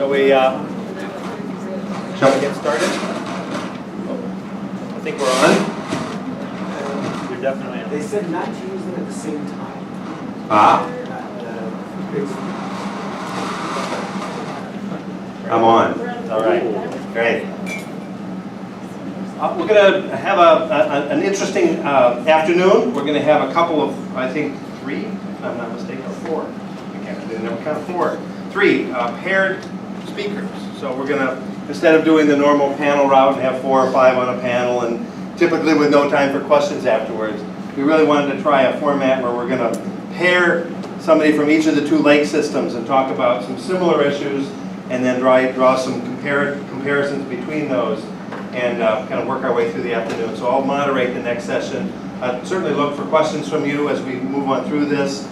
Shall we get started? I think we're on. You're definitely on. They said not to use them at the same time. I'm on. All right. Great. We're going to have an interesting afternoon. We're going to have a couple of, I think, three, if I'm not mistaken, or four. I can't never count. Three paired speakers. So we're going to, instead of doing the normal panel route and have 4 or 5 on a panel and typically with no time for questions afterwards, we really wanted to try a format where we're going to pair somebody from each of the 2 lake systems and talk about some similar issues and then draw some comparisons between those and kind of work our way through the afternoon. So I'll moderate the next session. I'd certainly look for questions from you as we move on through this.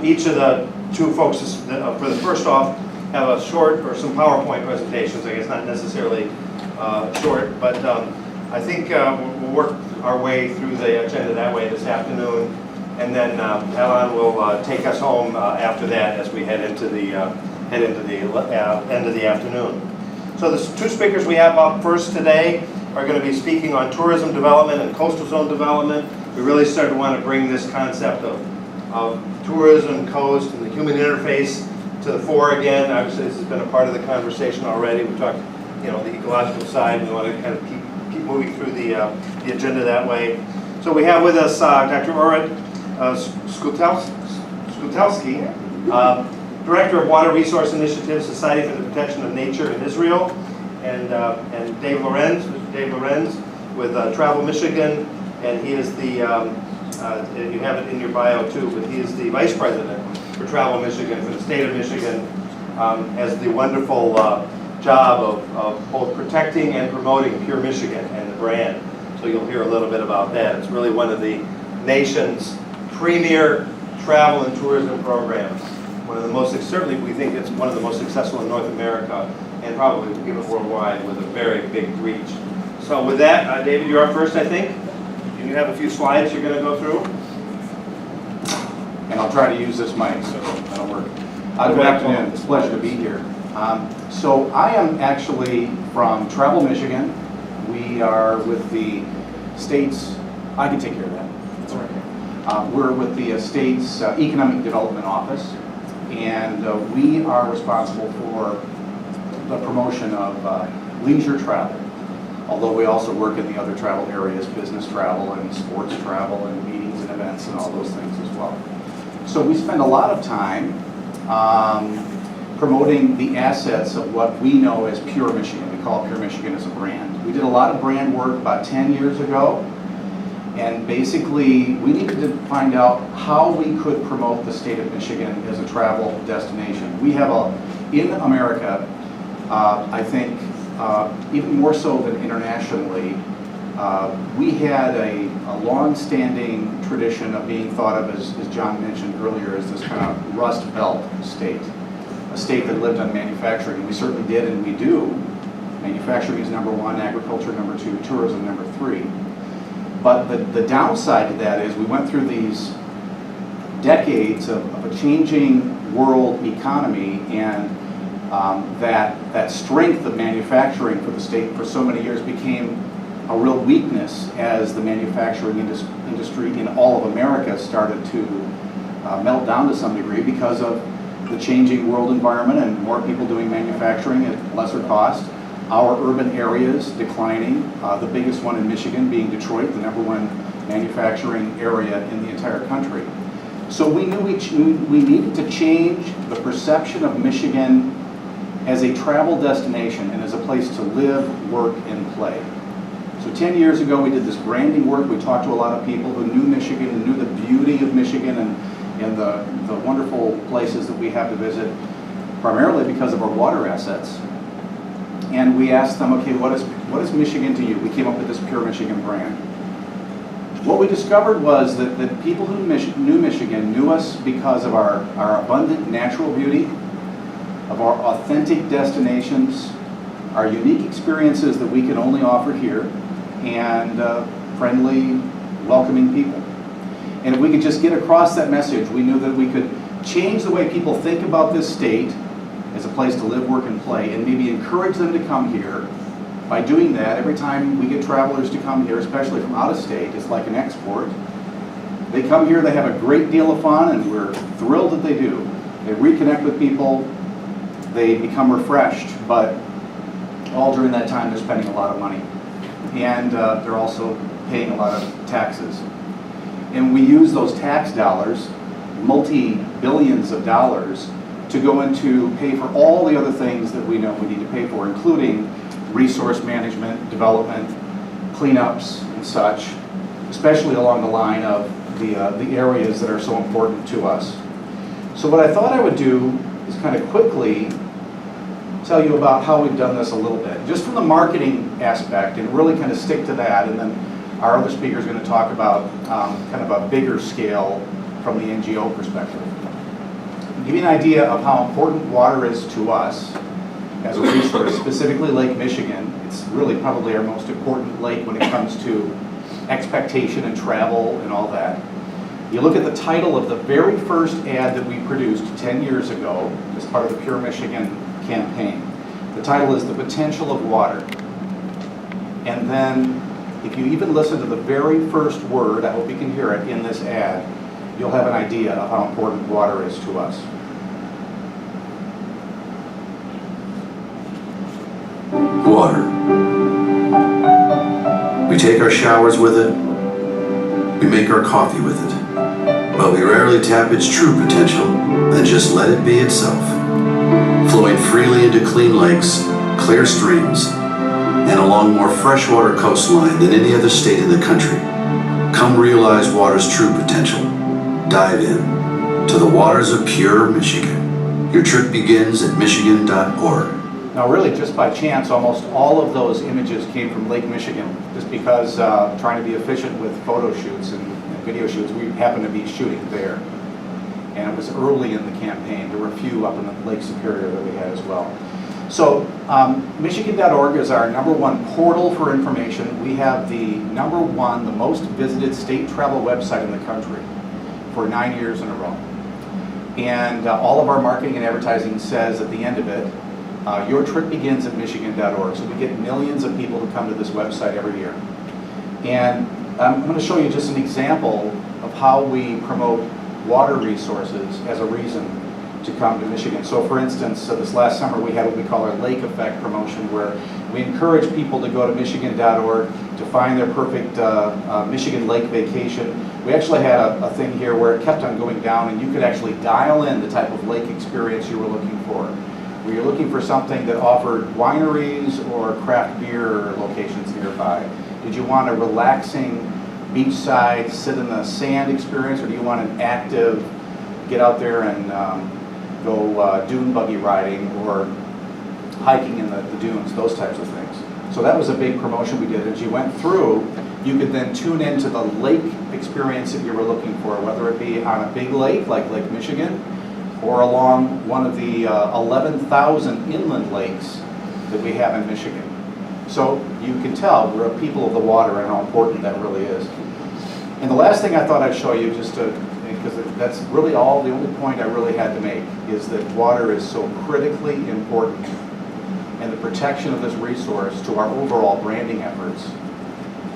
Each of the 2 folks, for the first off, have a short or some PowerPoint presentations. I guess not necessarily short, but I think we'll work our way through the agenda that way this afternoon. And then Alan will take us home after that as we head into the end of the afternoon. So the 2 speakers we have up first today are going to be speaking on tourism development and coastal zone development. We really started to want to bring this concept of tourism, coast, and the human interface to the fore again. Obviously, this has been a part of the conversation already. We talked, the ecological side, and we want to kind of keep moving through the agenda that way. So we have with us Dr. Orit Skutelski, Director of Water Resource Initiative, Society for the Protection of Nature in Israel, and Dave Lorenz, Mr. Dave Lorenz with Travel Michigan, and he is the, you have it in your bio too, but he is the Vice President for Travel Michigan, for the state of Michigan, has the wonderful job of both protecting and promoting Pure Michigan and the brand. So you'll hear a little bit about that. It's really one of the nation's premier travel and tourism programs. One of the most, certainly we think it's one of the most successful in North America and probably even worldwide with a very big reach. So with that, David, you're up first, I think. And you have a few slides you're going to go through. And I'll try to use this mic so that'll work. Good afternoon. It's a pleasure to be here. So I am actually from Travel Michigan. We are with the state's, I can take care of that. It's all right. We're with the state's Economic Development Office, and we are responsible for the promotion of leisure travel, although we also work in the other travel areas, business travel and sports travel and meetings and events and all those things as well. So we spend a lot of time promoting the assets of what we know as Pure Michigan. We call Pure Michigan as a brand. We did a lot of brand work about 10 years ago, and basically we needed to find out how we could promote the state of Michigan as a travel destination. We have in America, I think, even more so than internationally, we had a long-standing tradition of being thought of, as John mentioned earlier, as this kind of Rust Belt state, a state that lived on manufacturing. And we certainly did, and we do. Manufacturing is number 1, agriculture number 2, tourism number 3. But the downside to that is we went through these decades of a changing world economy, and that strength of manufacturing for the state for so many years became a real weakness as the manufacturing industry in all of America started to melt down to some degree because of the changing world environment and more people doing manufacturing at lesser cost. Our urban areas declining, the biggest one in Michigan being Detroit, the number 1 manufacturing area in the entire country. So we knew we needed to change the perception of Michigan as a travel destination and as a place to live, work, and play. So 10 years ago we did this branding work. We talked to a lot of people who knew Michigan and knew the beauty of Michigan and the wonderful places that we have to visit, primarily because of our water assets. And we asked them, okay, what is Michigan to you? We came up with this Pure Michigan brand. What we discovered was that people who knew Michigan knew us because of our abundant natural beauty, of our authentic destinations, our unique experiences that we can only offer here, and friendly, welcoming people. And if we could just get across that message, we knew that we could change the way people think about this state as a place to live, work, and play, and maybe encourage them to come here. By doing that, every time we get travelers to come here, especially from out of state, it's like an export. They come here, they have a great deal of fun, and we're thrilled that they do. They reconnect with people, they become refreshed, but all during that time they're spending a lot of money. And they're also paying a lot of taxes. And we use those tax dollars, multi-billions of dollars, to go into pay for all the other things that we know we need to pay for, including resource management, development, cleanups, and such, especially along the line of the areas that are so important to us. So what I thought I would do is kind of quickly tell you about how we've done this a little bit, just from the marketing aspect, and really kind of stick to that, and then our other speaker is going to talk about kind of a bigger scale from the NGO perspective. I'll give you an idea of how important water is to us as a resource, specifically Lake Michigan. It's really probably our most important lake when it comes to expectation and travel and all that. You look at the title of the very first ad that we produced 10 years ago as part of the Pure Michigan campaign. The title is The Potential of Water. And then if you even listen to the very first word, I hope you can hear it in this ad, you'll have an idea of how important water is to us. Water. We take our showers with it. We make our coffee with it. But we rarely tap its true potential and just let it be itself. Flowing freely into clean lakes, clear streams, and along more freshwater coastline than any other state in the country. Come realize water's true potential. Dive in to the waters of pure Michigan. Your trip begins at michigan.org. Now really, just by chance, almost all of those images came from Lake Michigan, just because trying to be efficient with photo shoots and video shoots, we happened to be shooting there. And it was early in the campaign. There were a few up in the Lake Superior that we had as well. So Michigan.org is our #1 portal for information. We have the #1, the most visited state travel website in the country for 9 years in a row. And all of our marketing and advertising says at the end of it, your trip begins at Michigan.org. So we get millions of people who come to this website every year. And I'm going to show you just an example of how we promote water resources as a reason to come to Michigan. So for instance, this last summer we had what we call our Lake Effect promotion, where we encourage people to go to Michigan.org to find their perfect Michigan lake vacation. We actually had a thing here where it kept on going down, and you could actually dial in the type of lake experience you were looking for. Were you looking for something that offered wineries or craft beer locations nearby? Did you want a relaxing beachside, sit in the sand experience, or do you want an active, get out there and go dune buggy riding or hiking in the dunes, those types of things? So that was a big promotion we did. As you went through, you could then tune into the lake experience that you were looking for, whether it be on a big lake like Lake Michigan, or along one of the 11,000 inland lakes that we have in Michigan. So you can tell we're a people of the water and how important that really is. And the last thing I thought I'd show you, just to, because that's really the only point I really had to make, is that water is so critically important, and the protection of this resource to our overall branding efforts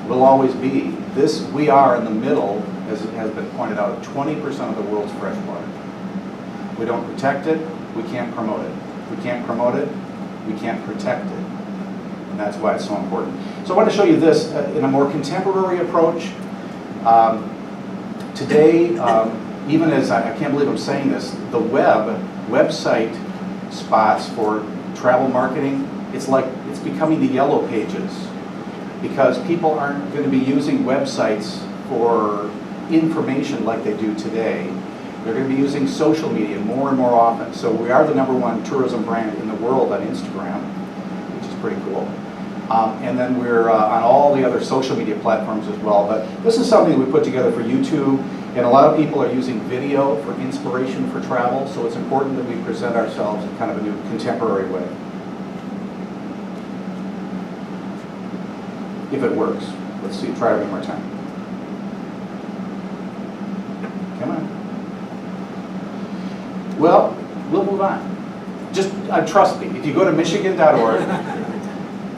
will always be this. We are in the middle, as it has been pointed out, 20% of the world's fresh water. We don't protect it, we can't promote it. We can't promote it, we can't protect it. And that's why it's so important. So I want to show you this in a more contemporary approach. Today, even as I can't believe I'm saying this, the website spots for travel marketing, it's becoming the yellow pages, because people aren't going to be using websites for information like they do today. They're going to be using social media more and more often. So we are the #1 tourism brand in the world on Instagram, which is pretty cool. And then we're on all the other social media platforms as well. But this is something we put together for YouTube, and a lot of people are using video for inspiration for travel, so it's important that we present ourselves in kind of a new contemporary way. If it works. Let's see, try it one more time. Come on. Well, we'll move on. just trust me, if you go to michigan.org,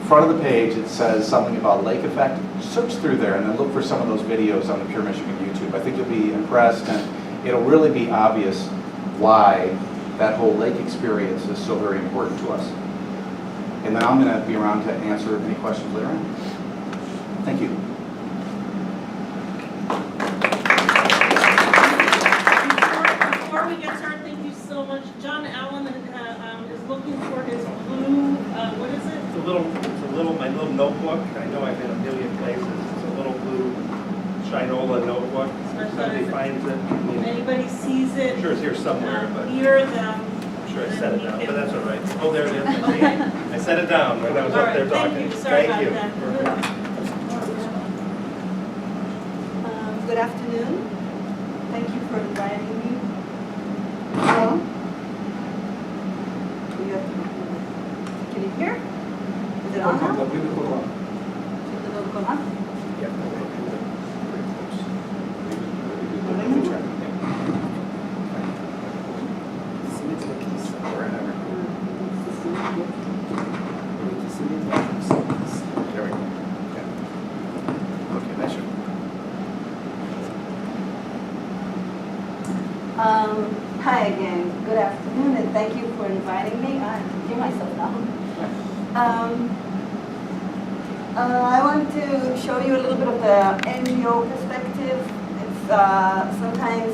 front of the page, it says something about lake effect. Search through there and then look for some of those videos on the Pure Michigan YouTube. I think you'll be impressed, and it'll really be obvious why that whole lake experience is so very important to us. And then I'm going to be around to answer any questions later on. Thank you. Before we get started, thank you so much. John Allen is looking for his blue, what is it? It's a little, my little notebook. I know I've been a million places. It's a little blue Shinola notebook. If somebody finds it. Anybody sees it? I'm sure it's here somewhere, but Here, them. I'm sure I set it down, but that's all right. Oh, there it is. I set it down when I was All up there right, talking. thank you. Sorry about you. that. Good afternoon. Thank you for inviting me. Hello? Can you hear? Is it on now? Is it on? There we go. Okay, that should. Hi again. Good afternoon, and thank you for inviting me. I can hear myself now. I want to show you a little bit of the NGO perspective. It's sometimes,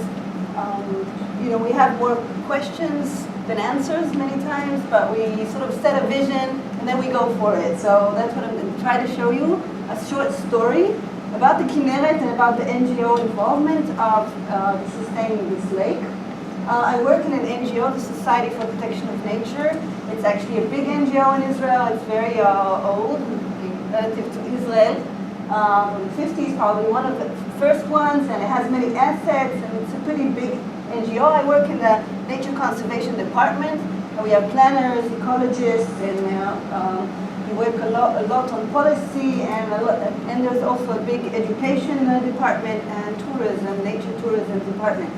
we have more questions than answers many times, but we sort of set a vision and then we go for it. So that's what I'm going to try to show you, a short story about the Kinneret and about the NGO involvement of sustaining this lake. I work in an NGO, the Society for Protection of Nature. It's actually a big NGO in Israel. It's very old relative to Israel. From the 50s, probably one of the first ones, and it has many assets, and it's a pretty big NGO. I work in the Nature Conservation Department. We have planners, ecologists, and we work a lot on policy, and there's also a big education department and tourism, nature tourism department.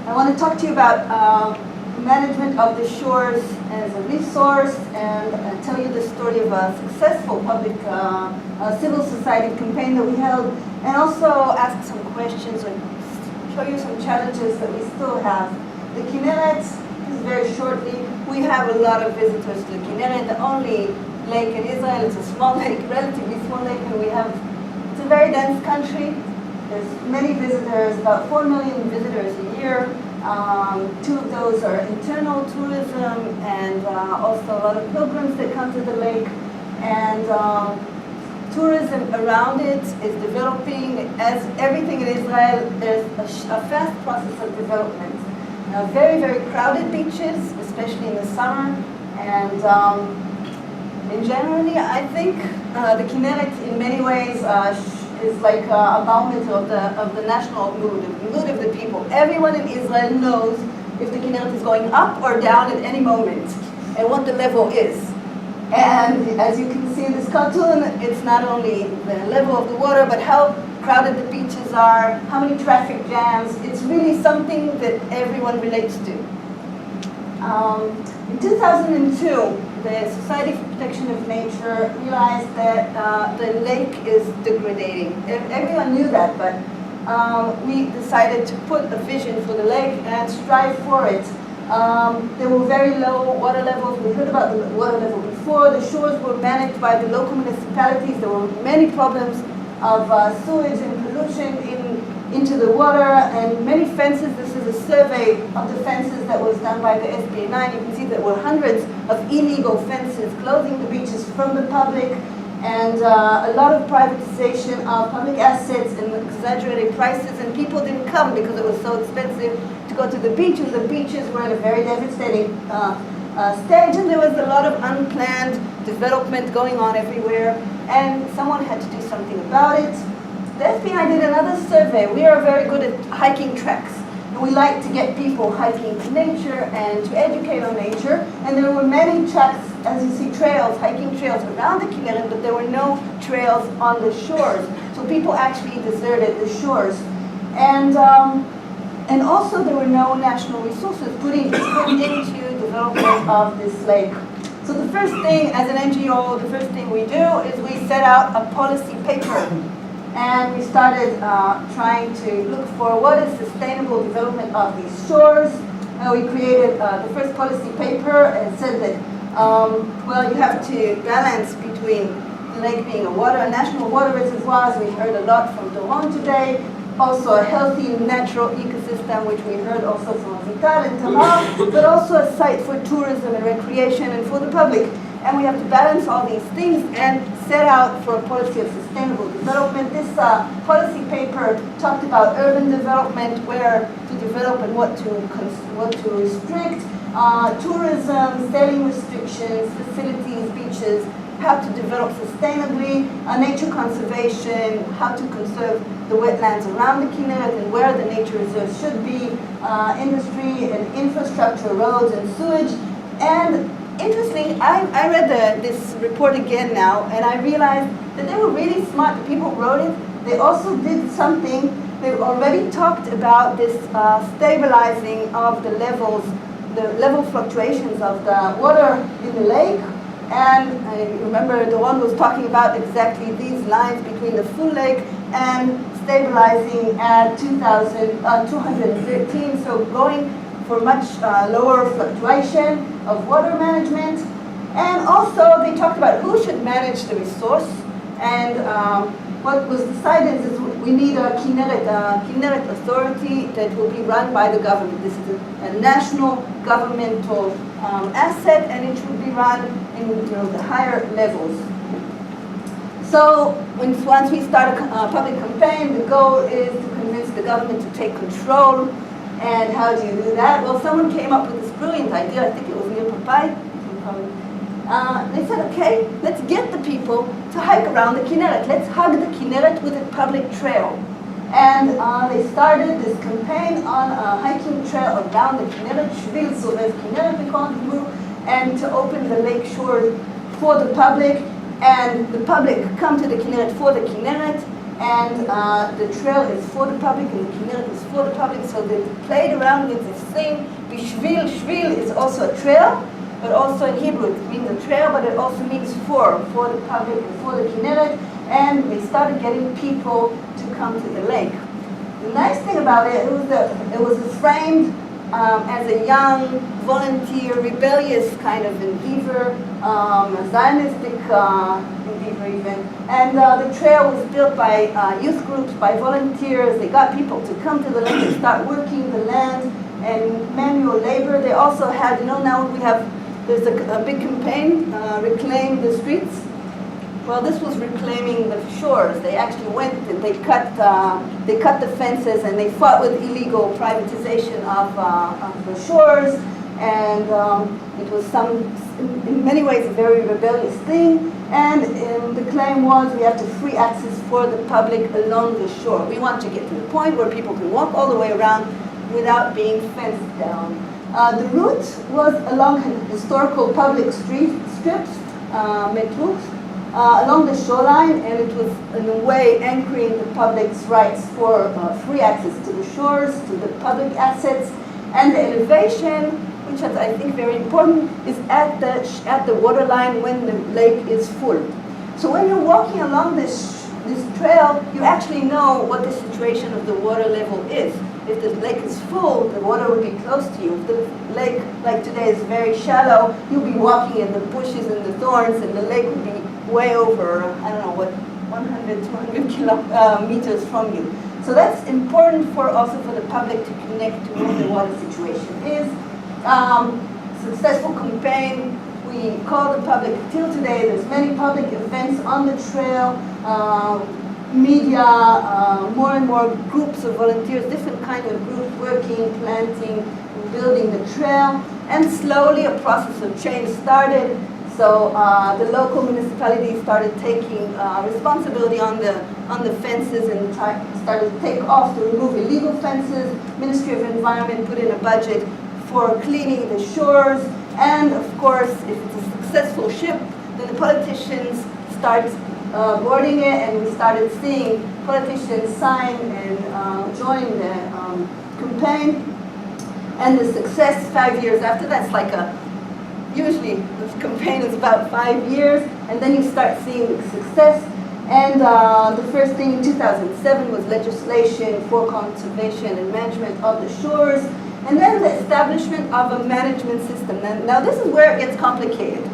I want to talk to you about management of the shores as a resource, and tell you the story of a successful public civil society campaign that we held, and also ask some questions and show you some challenges that we still have. The Kinneret is very shortly. We have a lot of visitors to the Kinneret, the only lake in Israel. It's a small lake, relatively small lake, and it's a very dense country. There's many visitors, about 4 million visitors a year. 2 of those are internal tourism, and also a lot of pilgrims that come to the lake. And tourism around it is developing. As everything in Israel, there's a fast process of development. Very, very crowded beaches, especially in the summer. And generally, I think the Kinneret in many ways is like a barometer of the national mood, the mood of the people. Everyone in Israel knows if the Kinneret is going up or down at any moment, and what the level is. And as you can see in this cartoon, it's not only the level of the water, but how crowded the beaches are, how many traffic jams. It's really something that everyone relates to. In 2002, the Society for Protection of Nature realized that the lake is degrading. Everyone knew that, but we decided to put a vision for the lake and strive for it. There were very low water levels. We heard about the water level before. The shores were managed by the local municipalities. There were many problems of sewage and pollution into the water, and many fences. This is a survey of the fences that was done by the SBA 9. You can see there were hundreds of illegal fences closing the beaches from the public, and a lot of privatization of public assets and exaggerated prices, and people didn't come because it was so expensive to go to the beach, and the beaches were at a very devastating stage, and there was a lot of unplanned development going on everywhere, and someone had to do something about it. The FBI did another survey. We are very good at hiking tracks, and we like to get people hiking to nature and to educate on nature, and there were many tracks, as you see, trails, hiking trails around the Kinneret, but there were no trails on the shores, so people actually deserted the shores. And And also there were no national resources put into development of this lake. So the first thing, as an NGO, the first thing we do is we set out a policy paper. And we started trying to look for what is sustainable development of these shores. We created the first policy paper and said that, well, you have to balance between the lake being a national water reservoir, as we heard a lot from Doron today, also a healthy natural ecosystem, which we heard also from Vital and Tamar, but also a site for tourism and recreation and for the public. And we have to balance all these things and set out for a policy of sustainable development. This policy paper talked about urban development, where to develop and what to restrict, tourism, sailing restrictions, facilities, beaches, how to develop sustainably, nature conservation, how to conserve the wetlands around the Kinneret and where the nature reserves should be, industry and infrastructure, roads and sewage. And interestingly, I read this report again now, and I realized that they were really smart. The people who wrote it, they also did something. They already talked about this stabilizing of the levels, the level fluctuations of the water in the lake. And I remember the one was talking about exactly these lines between the full lake and stabilizing at 213, so going for much lower fluctuation of water management. And also they talked about who should manage the resource. And what was decided is we need a Kinneret authority that will be run by the government. This is a national governmental asset, and it should be run in the higher levels. So once we start a public campaign, the goal is to convince the government to take control. And how do you do that? Well, someone came up with this brilliant idea. I think it was Nir Papai. They said, okay, let's get the people to hike around the Kinneret. Let's hug the Kinneret with a public trail. And they started this campaign on a hiking trail around the Kinneret, Shvil Sovev Kinneret, we call it in Hebrew, and to open the lake shore for the public. And the public come to the Kinneret for the Kinneret, and the trail is for the public, and the Kinneret is for the public. So they played around with this thing. Bishvil, Shvil is also a trail, but also in Hebrew it means a trail, but it also means for the public and for the Kinneret. And they started getting people to come to the lake. The nice thing about it, it was framed as a young, volunteer, rebellious kind of endeavor, a Zionistic endeavor even. And the trail was built by youth groups, by volunteers. They got people to come to the lake and start working the land and manual labor. They also had, now there's a big campaign, Reclaim the Streets. Well, this was reclaiming the shores. They actually went and they cut the fences, and they fought with illegal privatization of the shores. And it was in many ways, a very rebellious thing. And the claim was we have to free access for the public along the shore. We want to get to the point where people can walk all the way around without being fenced down. The route was along historical public strips, metrux, along the shoreline, and it was in a way anchoring the public's rights for free access to the shores, to the public assets, and the elevation, which is I think very important, is at the waterline when the lake is full. So when you're walking along this trail, you actually know what the situation of the water level is. If the lake is full, the water will be close to you. If the lake, like today, is very shallow, you'll be walking in the bushes and the thorns, and the lake will be way over, 100, 200 meters from you. So that's important also for the public to connect to what the water situation is. Successful campaign. We call the public till today. There's many public events on the trail. Media, more and more groups of volunteers, different kind of groups working, planting, building the trail, and slowly a process of change started. So the local municipality started taking responsibility on the fences and started to take off to remove illegal fences. Ministry of Environment put in a budget for cleaning the shores, and of course, if it's a successful ship, then the politicians start boarding it, and we started seeing politicians sign and join the campaign, and the success 5 years after. That's like usually this campaign is about 5 years, and then you start seeing the success. And the first thing in 2007 was legislation for conservation and management of the shores, and then the establishment of a management system. Now this is where it gets complicated,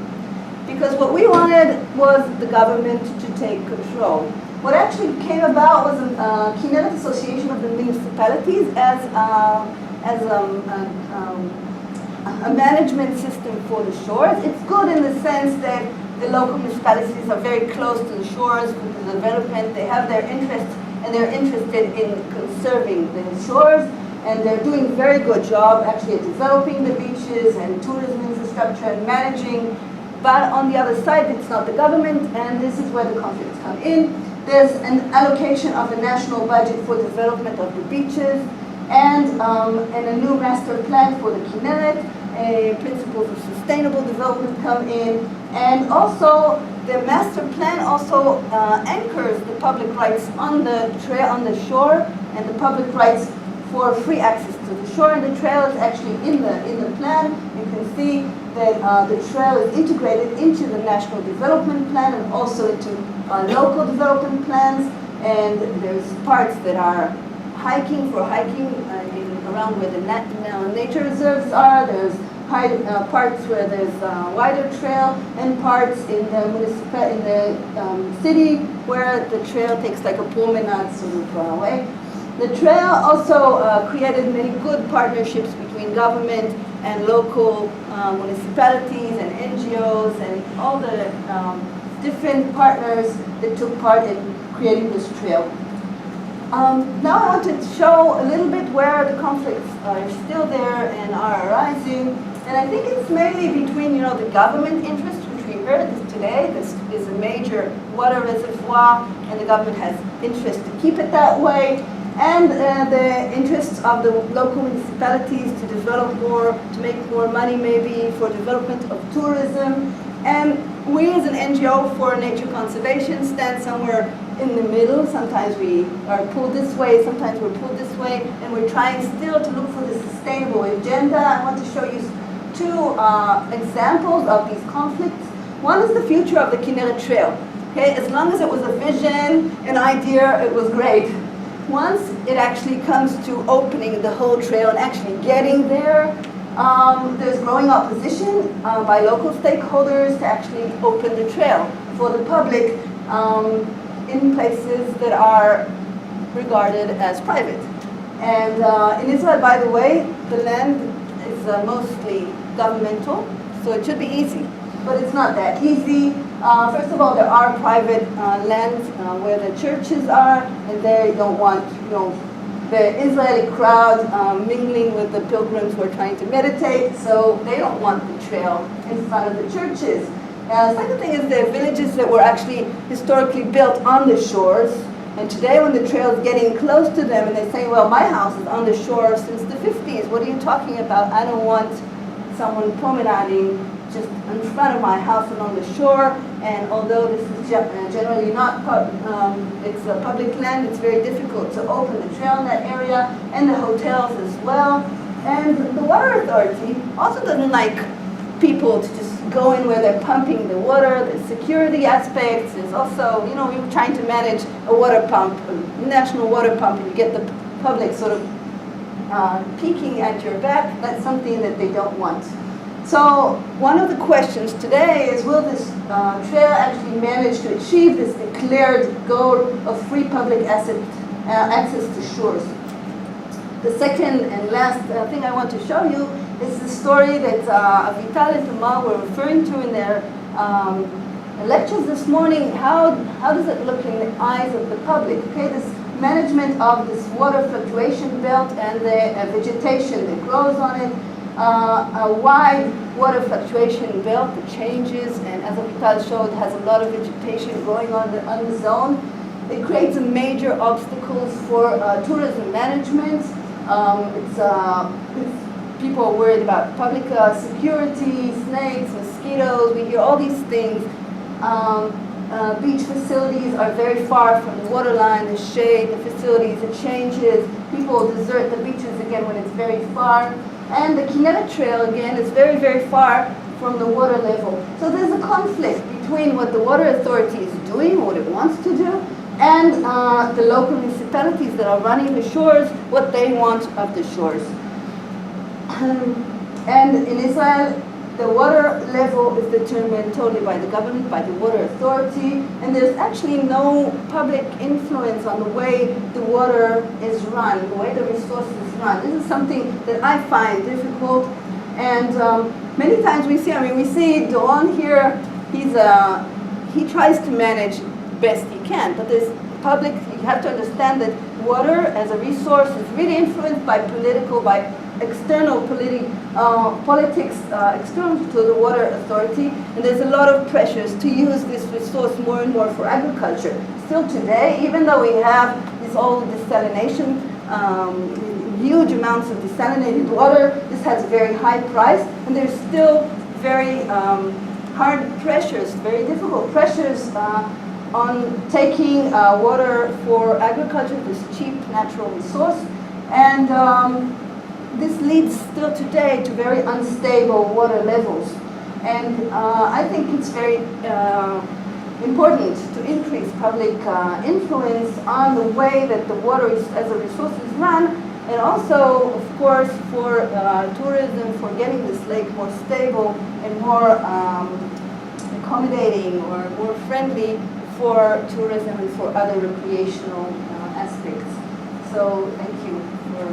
because what we wanted was the government to take control. What actually came about was a Kinneret Association of the Municipalities as a management system for the shores. It's good in the sense that the local municipalities are very close to the shores with the development. They have their interests, and they're interested in conserving the shores, and they're doing a very good job actually at developing the beaches and tourism infrastructure and managing. But on the other side, it's not the government, and this is where the conflicts come in. There's an allocation of the national budget for development of the beaches, and a new master plan for the Kinneret. Principles of sustainable development come in, and also the master plan also anchors the public rights on the trail, on the shore, and the public rights for free access to the shore. And the trail is actually in the plan. You can see that the trail is integrated into the national development plan and also into local development plans. And there's parts that are hiking around where the nature reserves are. There's parts where there's a wider trail, and parts in the city where the trail takes like a promenade sort of way. The trail also created many good partnerships between government and local municipalities and NGOs and all the different partners that took part in creating this trail. Now I want to show a little bit where the conflicts are still there and are arising. And I think it's mainly between, the government interest, which we heard today. This is a major water reservoir, and the government has interest to keep it that way. And the interests of the local municipalities to develop more, to make more money maybe for development of tourism. And we as an NGO for nature conservation stand somewhere in the middle. Sometimes we are pulled this way, sometimes we're pulled this way, and we're trying still to look for the sustainable agenda. I want to show you two examples of these conflicts. One is the future of the Kinneret Trail. Okay, as long as it was a vision, an idea, it was great. Once it actually comes to opening the whole trail and actually getting there, there's growing opposition by local stakeholders to actually open the trail for the public in places that are regarded as private. And in Israel, by the way, the land is mostly governmental, so it should be easy. But it's not that easy. First of all, there are private lands where the churches are, and they don't want, the Israeli crowd mingling with the pilgrims who are trying to meditate, so they don't want the trail in front of the churches. Second thing is the villages that were actually historically built on the shores, and today when the trail is getting close to them and they say, well, my house is on the shore since the 50s, what are you talking about? I don't want someone promenading just in front of my house and on the shore. And although this is generally not it's a public land, it's very difficult to open the trail in that area, and the hotels as well. And the water authority also doesn't like people to just go in where they're pumping the water. There's security aspects. There's also, you're trying to manage a water pump, a national water pump, and you get the public sort of peeking at your back. That's something that they don't want. So one of the questions today is, will this trail actually manage to achieve this declared goal of free public access to shores? The second and last thing I want to show you is the story that Avital and Tamar were referring to in their lectures this morning. How does it look in the eyes of the public? Okay, this management of this water fluctuation belt and the vegetation that grows on it. A wide water fluctuation belt that changes, and as Avital showed, has a lot of vegetation growing on the zone. It creates a major obstacles for tourism management. People are worried about public security, snakes, mosquitoes. We hear all these things. Beach facilities are very far from the waterline, the shade, the facilities, it changes. People desert the beaches again, when it's very far. And the kinetic trail, again, is very, very far from the water level. So there's a conflict between what the water authority is doing, what it wants to do, and the local municipalities that are running the shores, what they want of the shores. And in Israel, the water level is determined totally by the government, by the water authority, and there's actually no public influence on the way the water is run, the way the resource is run. This is something that I find difficult, and many times we see Doron here, he tries to manage best he can, but there's public, you have to understand that water as a resource is really influenced by external politics external to the water authority, and there's a lot of pressures to use this resource more and more for agriculture. Still today, even though we have this old desalination, huge amounts of desalinated water, this has a very high price, and there's still very hard pressures, very difficult pressures on taking water for agriculture, this cheap natural resource, and this leads still today to very unstable water levels. And I think it's very important to increase public influence on the way that the water as a resource is run, and also, of course, for tourism, for getting this lake more stable and more accommodating or more friendly for tourism and for other recreational aspects. So thank you for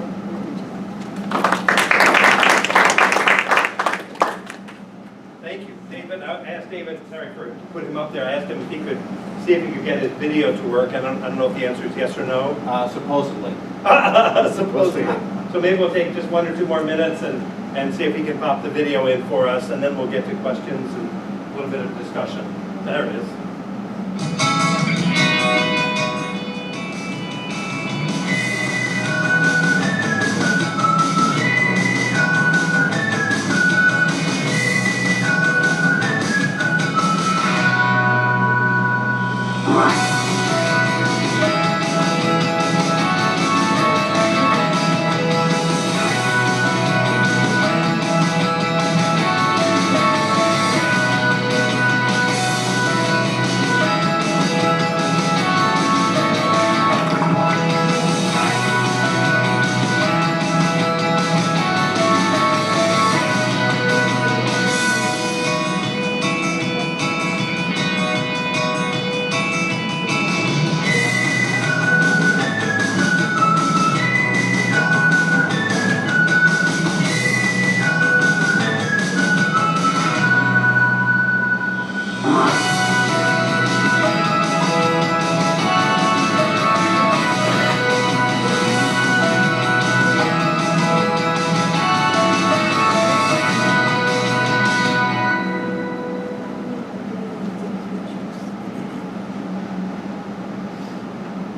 Thank you, David. I asked David, sorry for putting him up there, I asked him if he could see if he could get his video to work. I don't know if the answer is yes or no. Supposedly. Supposedly. So maybe we'll take just 1 or 2 more minutes and see if he can pop the video in for us, and then we'll get to questions and a little bit of discussion. There it is.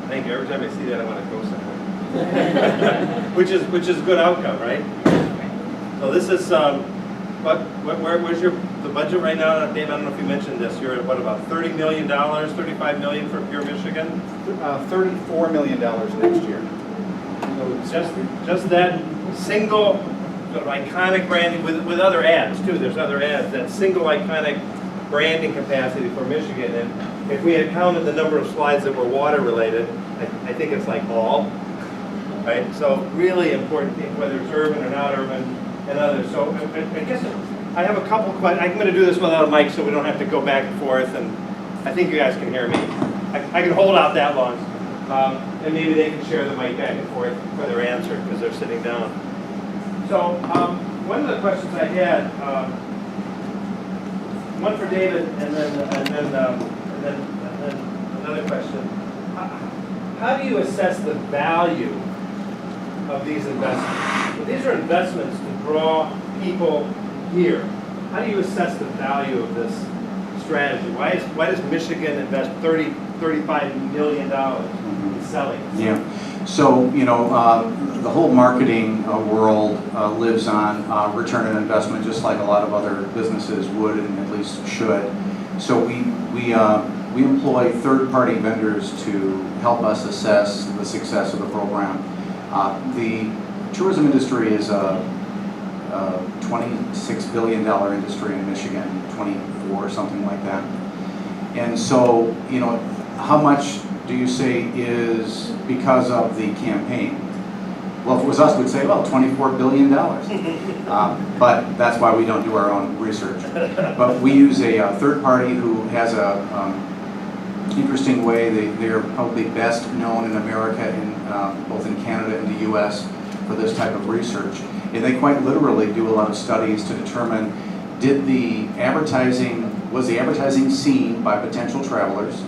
Thank you. Every time I see that, I want to go somewhere. which is a good outcome, right? So this is where's the budget right now, Dave? I don't know if you mentioned this. You're at what, about $30 million, $35 million for Pure Michigan? $34 million next year. So just that single sort of iconic branding with other ads too. There's other ads. That single iconic branding capacity for Michigan, and if we had counted the number of slides that were water related, I think it's like all, right? So really important, whether it's urban or not urban, and others. So I guess I have a couple questions. I'm going to do this without a mic so we don't have to go back and forth, and I think you guys can hear me. I can hold out that long, and maybe they can share the mic back and forth for their answer because they're sitting down. So one of the questions I had, one for David, and then another question. How do you assess the value of these investments? Well, these are investments to draw people here. How do you assess the value of this strategy? Why does Michigan invest $35 million in selling? Yeah. So, you know, the whole marketing world lives on return on investment, just like a lot of other businesses would and at least should. So we employ third-party vendors to help us assess the success of the program. tourism industry is a $26 billion industry in Michigan, 24, something like that. And so, you know, how much do you say is because of the campaign? Well, if it was us, we'd say, well, $24 billion. But that's why we don't do our own research. But we use a third party who has a interesting way. They're probably best known in America, both in Canada and the US, for this type of research. And they quite literally do a lot of studies to determine, was the advertising seen by potential travelers?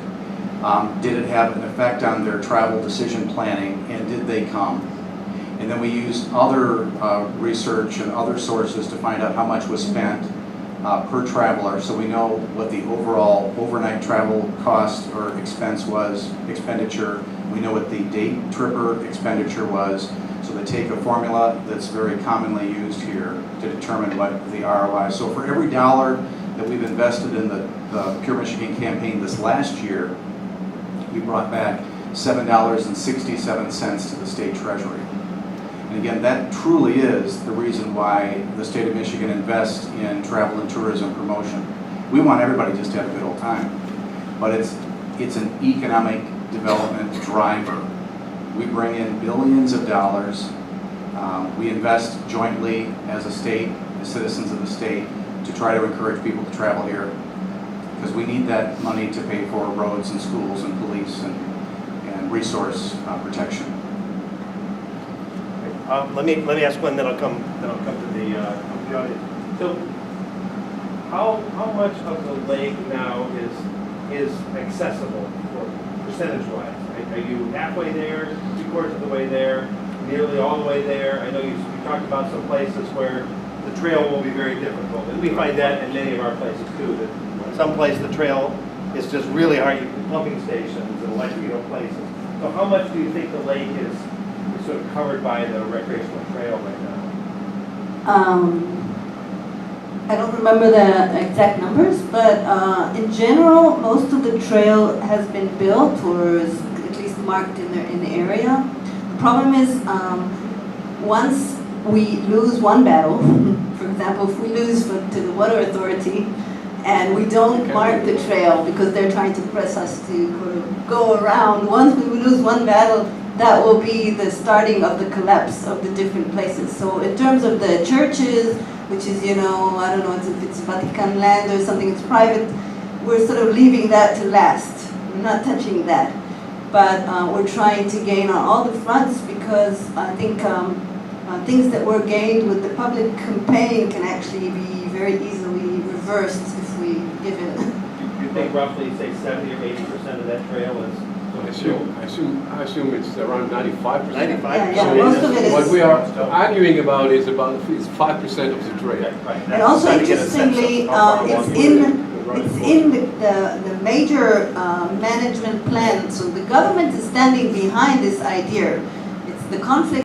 Did it have an effect on their travel decision planning, and did they come? And then we use other research and other sources to find out how much was spent per traveler, so we know what the overall overnight travel cost or expenditure. We know what the day tripper expenditure was. So they take a formula that's very commonly used here to determine what the ROI is. So for every dollar that we've invested in the Pure Michigan campaign this last year, we brought back $7.67 to the state treasury. And again, that truly is the reason why the state of Michigan invests in travel and tourism promotion. We want everybody just to have a good old time, but it's an economic development driver. We bring in billions of dollars. We invest jointly as a state, as citizens of the state, to try to encourage people to travel here, because we need that money to pay for roads and schools and police and resource protection. Let me ask one, then I'll come to the audience. So, how much of the lake now is accessible, percentage-wise? Are you halfway there, 3/4 of the way there, nearly all the way there? I know you talked about some places where the trail will be very difficult, and we find that in many of our places too. That some places the trail is just really hard. You can pumping stations and places. So, how much do you think the lake is sort of covered by the recreational trail right now? I don't remember the exact numbers, but in general, most of the trail has been built or is at least marked in the area. The problem is once we lose one battle, for example, if we lose to the water authority and we don't mark the trail because they're trying to press us to go around, once we lose one battle, that will be the starting of the collapse of the different places. So in terms of the churches, which is, I don't know if it's Vatican land or something, it's private, we're sort of leaving that to last. We're not touching that. But we're trying to gain on all the fronts, because I think things that were gained with the public campaign can actually be very easily reversed if we give in. You think roughly, say, 70 or 80% of that trail is? I assume it's around 95%. 95%. Yeah, most of it is. What we are arguing about is 5% of the trail. Right. And also, interestingly, it's in the major management plan. So the government is standing behind this idea. It's the conflict